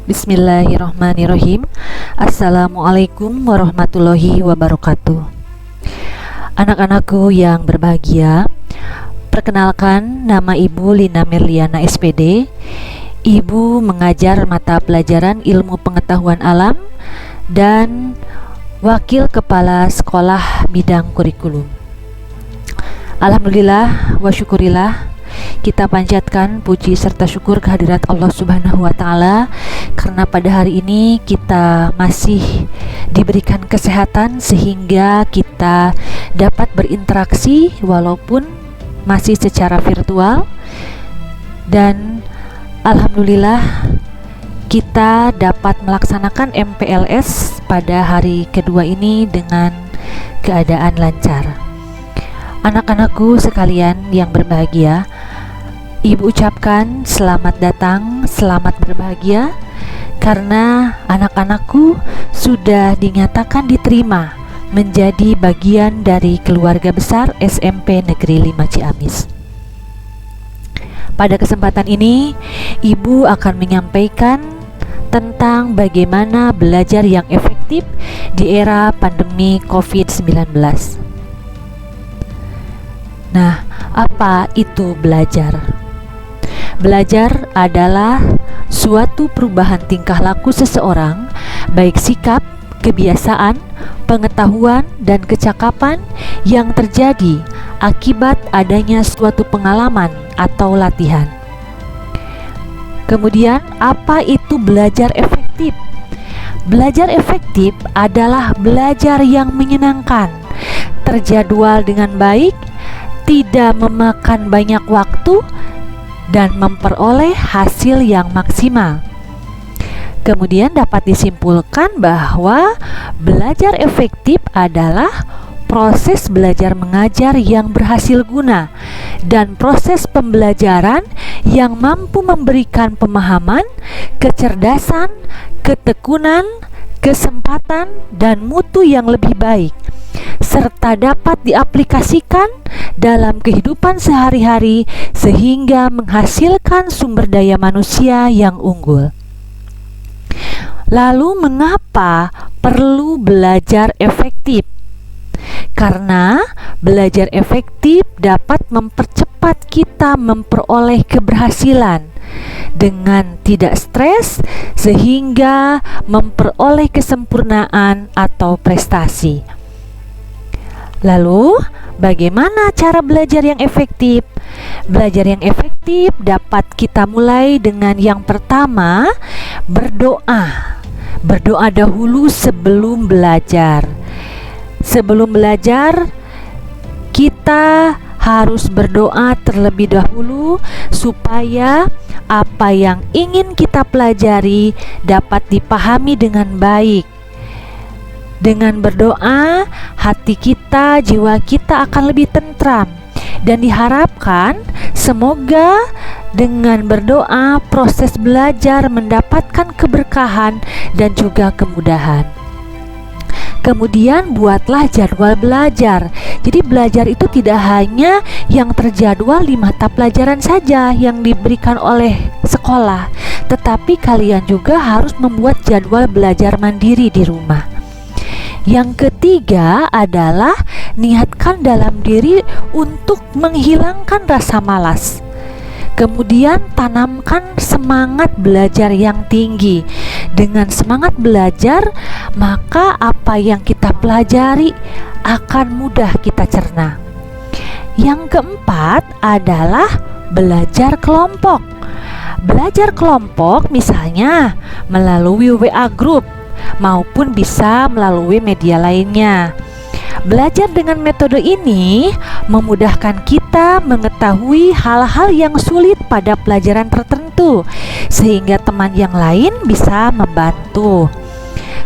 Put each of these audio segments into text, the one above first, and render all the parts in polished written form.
Bismillahirrahmanirrahim. Assalamualaikum warahmatullahi wabarakatuh. Anak-anakku yang berbahagia, perkenalkan, nama Ibu Lina Merliana SPD. Ibu mengajar mata pelajaran ilmu pengetahuan alam dan wakil kepala sekolah bidang kurikulum. Alhamdulillah wa syukurillah, kita panjatkan puji serta syukur kehadirat Allah Subhanahu wa Ta'ala karena pada hari ini kita masih diberikan kesehatan sehingga kita dapat berinteraksi walaupun masih secara virtual, dan alhamdulillah kita dapat melaksanakan MPLS pada hari kedua ini dengan keadaan lancar. Anak-anakku sekalian yang berbahagia, Ibu ucapkan selamat datang, selamat berbahagia karena anak-anakku sudah dinyatakan diterima menjadi bagian dari keluarga besar SMP Negeri 5 Ciamis. Pada kesempatan ini, Ibu akan menyampaikan tentang bagaimana belajar yang efektif di era pandemi COVID-19. Nah, apa itu belajar? Belajar adalah suatu perubahan tingkah laku seseorang, baik sikap, kebiasaan, pengetahuan, dan kecakapan yang terjadi akibat adanya suatu pengalaman atau latihan. Kemudian, apa itu belajar efektif? Belajar efektif adalah belajar yang menyenangkan, terjadwal dengan baik, tidak memakan banyak waktu, dan memperoleh hasil yang maksimal. Kemudian dapat disimpulkan bahwa belajar efektif adalah proses belajar mengajar yang berhasil guna dan proses pembelajaran yang mampu memberikan pemahaman, kecerdasan, ketekunan, kesempatan, dan mutu yang lebih baik, serta dapat diaplikasikan dalam kehidupan sehari-hari sehingga menghasilkan sumber daya manusia yang unggul. Lalu mengapa perlu belajar efektif? Karena belajar efektif dapat mempercepat kita memperoleh keberhasilan dengan tidak stres sehingga memperoleh kesempurnaan atau prestasi. Lalu, bagaimana cara belajar yang efektif? Belajar yang efektif dapat kita mulai dengan yang pertama, berdoa. Berdoa dahulu sebelum belajar. Sebelum belajar, kita harus berdoa terlebih dahulu supaya apa yang ingin kita pelajari dapat dipahami dengan baik. Dengan berdoa, hati kita, jiwa kita akan lebih tentram, dan diharapkan semoga dengan berdoa proses belajar mendapatkan keberkahan dan juga kemudahan. Kemudian buatlah jadwal belajar. Jadi belajar itu tidak hanya yang terjadwal di mata pelajaran saja yang diberikan oleh sekolah, tetapi kalian juga harus membuat jadwal belajar mandiri di rumah. Yang ketiga adalah niatkan dalam diri untuk menghilangkan rasa malas. Kemudian tanamkan semangat belajar yang tinggi. Dengan semangat belajar, maka apa yang kita pelajari akan mudah kita cerna. Yang keempat adalah belajar kelompok. Belajar kelompok misalnya melalui WA group maupun bisa melalui media lainnya. Belajar dengan metode ini memudahkan kita mengetahui hal-hal yang sulit pada pelajaran tertentu sehingga teman yang lain bisa membantu.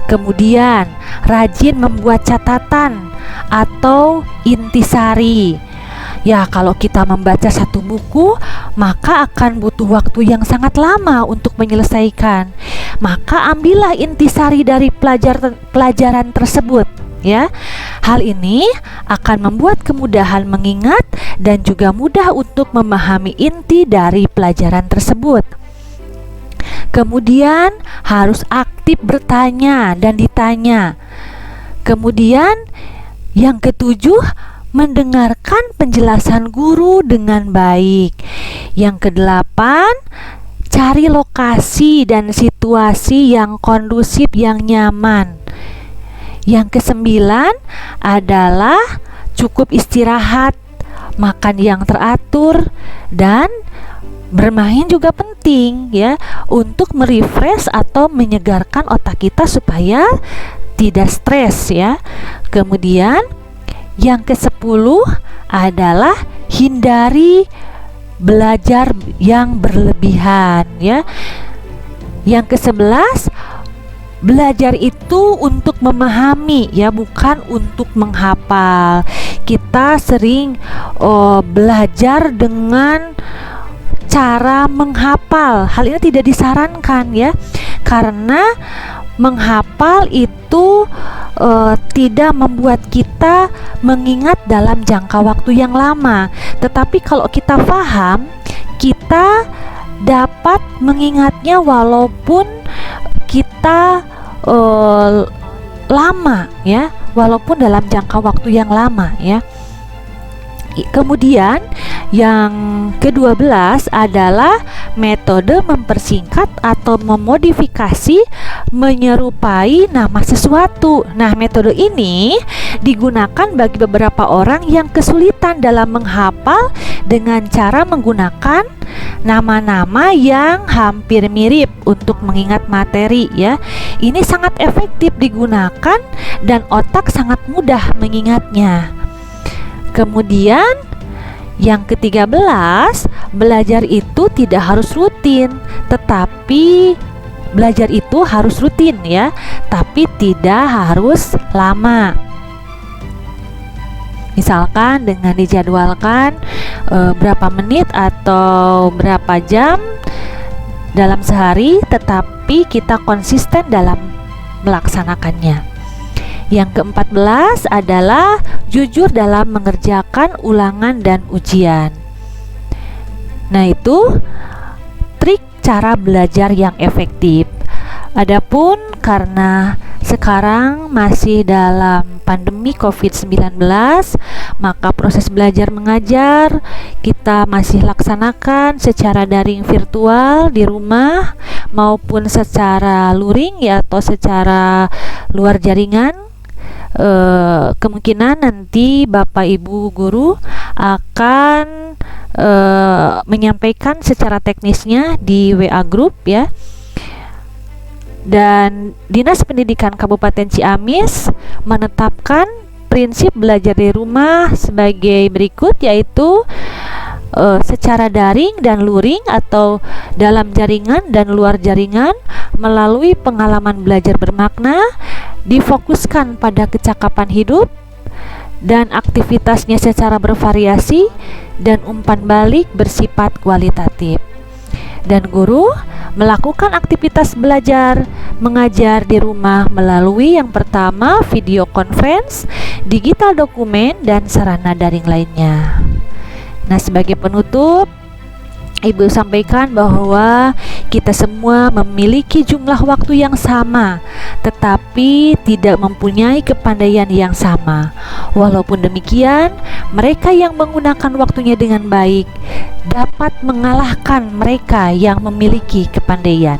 Kemudian, rajin membuat catatan atau intisari. Ya, kalau kita membaca satu buku, maka akan butuh waktu yang sangat lama untuk menyelesaikan. Maka ambillah intisari dari pelajaran tersebut, ya. Hal ini akan membuat kemudahan mengingat dan juga mudah untuk memahami inti dari pelajaran tersebut. Kemudian harus aktif bertanya dan ditanya. Kemudian yang ketujuh, mendengarkan penjelasan guru dengan baik. Yang kedelapan, cari lokasi dan situasi yang kondusif, yang nyaman. Yang kesembilan adalah cukup istirahat, makan yang teratur, dan bermain juga penting ya, untuk merefresh atau menyegarkan otak kita supaya tidak stres ya. Kemudian yang ke-10 adalah hindari belajar yang berlebihan ya. Yang ke-11, belajar itu untuk memahami ya, bukan untuk menghafal. Kita sering belajar dengan cara menghafal. Hal ini tidak disarankan ya, karena menghafal itu tidak membuat kita mengingat dalam jangka waktu yang lama. Tetapi kalau kita paham, kita dapat mengingatnya walaupun kita lama ya, walaupun dalam jangka waktu yang lama ya. Kemudian yang ke-12 adalah metode mempersingkat atau memodifikasi menyerupai nama sesuatu. Nah, metode ini digunakan bagi beberapa orang yang kesulitan dalam menghafal dengan cara menggunakan nama-nama yang hampir mirip untuk mengingat materi ya. Ini sangat efektif digunakan dan otak sangat mudah mengingatnya. Kemudian yang ke-13, belajar itu tidak harus rutin, tetapi belajar itu harus rutin ya, tapi tidak harus lama. Misalkan dengan dijadwalkan berapa menit atau berapa jam dalam sehari, tetapi kita konsisten dalam melaksanakannya. Yang ke-14 adalah jujur dalam mengerjakan ulangan dan ujian. Nah, itu trik cara belajar yang efektif. Adapun karena sekarang masih dalam pandemi COVID-19, maka proses belajar mengajar kita masih laksanakan secara daring virtual di rumah maupun secara luring ya, atau secara luar jaringan. Kemungkinan nanti Bapak Ibu guru akan menyampaikan secara teknisnya di WA group ya. Dan Dinas Pendidikan Kabupaten Ciamis menetapkan prinsip belajar di rumah sebagai berikut, yaitu secara daring dan luring atau dalam jaringan dan luar jaringan, melalui pengalaman belajar bermakna, difokuskan pada kecakapan hidup dan aktivitasnya secara bervariasi, dan umpan balik bersifat kualitatif. Dan guru melakukan aktivitas belajar mengajar di rumah melalui yang pertama video conference, digital dokumen, dan sarana daring lainnya. Nah, sebagai penutup, Ibu sampaikan bahwa kita semua memiliki jumlah waktu yang sama, tetapi tidak mempunyai kepandaian yang sama. Walaupun demikian, mereka yang menggunakan waktunya dengan baik dapat mengalahkan mereka yang memiliki kepandaian.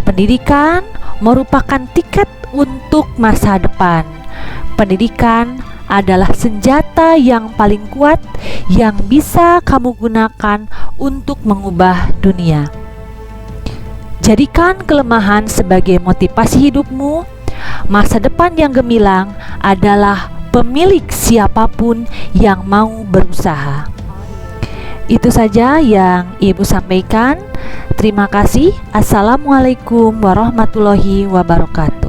Pendidikan merupakan tiket untuk masa depan. Pendidikan adalah senjata yang paling kuat yang bisa kamu gunakan untuk mengubah dunia. Jadikan kelemahan sebagai motivasi hidupmu. Masa depan yang gemilang adalah pemilik siapapun yang mau berusaha. Itu saja yang Ibu sampaikan. Terima kasih. Assalamualaikum warahmatullahi wabarakatuh.